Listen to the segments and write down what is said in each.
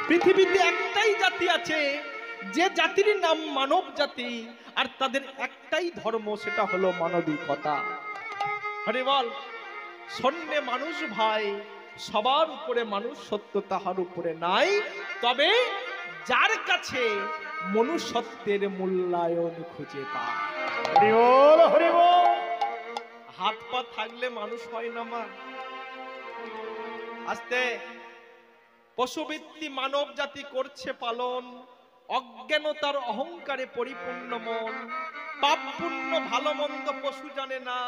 পৃথিবীতে একটাই জাতি আছে, যে জাতির নাম মানব জাতি, আর তাদের একটাই ধর্ম, সেটা হলো মানবিকতা। আরে বল, শূন্য মানুষ ভাই, সবার উপরে মানুষ সত্য, তাহার উপরে নাই। তবে যার কাছে মনুষ্যত্বের মূল্যায়ন খুঁজে পায়। হরি বল, হরি বল। হাত পা থাকলে মানুষ হয় না মা। আস্তে পশুবৃত্তি মানব জাতি করছে পালন, অজ্ঞানতার অহংকারে পরিপূর্ণ মন, পাপ পুণ্য ভালো মন্দ পশু জানে না,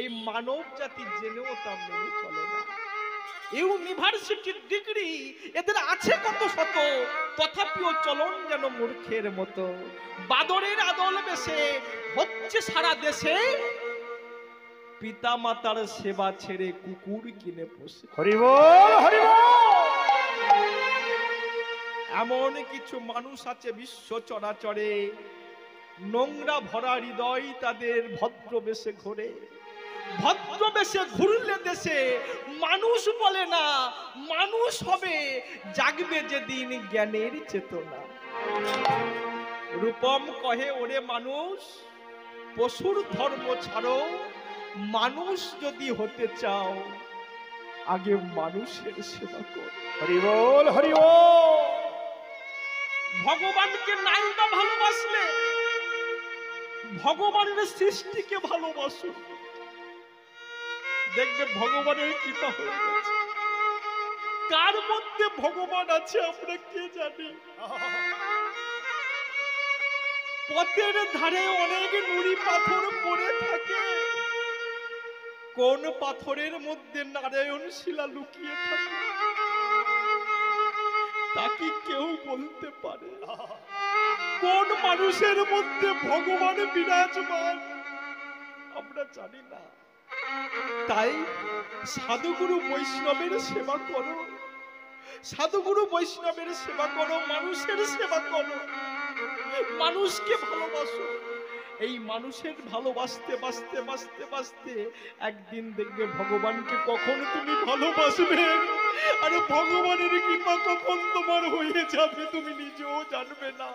এই মানব জাতি জেনেও তা মেনে চলে না। ইউনিভার্সিটির ডিগ্রি এদের আছে কত শত, তথাপিও চলন যেন মূর্খের মতো। বাদরের আদল বেশে হচ্ছে সারা দেশে, পিতা মাতার সেবা ছেড়ে কুকুর কিনে পোষে। হরি বল, হরি বল। এমন কিছু মানুষ আছে বিশ্ব চরাচরে, নোংরা ভরা হৃদয় তাদের, ভদ্র বেশে ঘোরে। ভদ্র বেশে ঘুরলে দেশে মানুষ বলে না, মানুষ হবে জাগবে যেদিন জ্ঞানের চেতনা। রূপম কহে ওরে মানুষ, পশুর ধর্ম ছাড়ো, মানুষ যদি হতে চাও আগে মানুষের সেবা কর। হরি বল, হরি বল। ভগবানকে নাই বা ভালোবাসলে, ভগবানের সৃষ্টিকে ভালোবাসো, দেখবে ভগবানের কৃপা হয়ে গেছে। কার মধ্যে ভগবান আছে আমরা কে জানি। পথের ধারে অনেক নুড়ি পাথর পড়ে থাকে, কোন পাথরের মধ্যে নারায়ণ শিলা লুকিয়ে থাকে তা কি কেউ বলতে পারে? কোন মানুষের মধ্যে ভগবান বিরাজমান আমরা জানি না। তাই সাধুগুরু বৈষ্ণবের সেবা করো, সাধুগুরু বৈষ্ণবের সেবা করো, মানুষের সেবা করো, মানুষকে ভালোবাসো। এই মানুষের ভালোবাসতে বাসতে বাসতে বাসতে একদিন দেখবে ভগবানকে কখন তুমি ভালোবাসবে, আর ভগবানের কৃপা কখন তোমার হয়ে যাবে তুমি নিজেও জানবে না।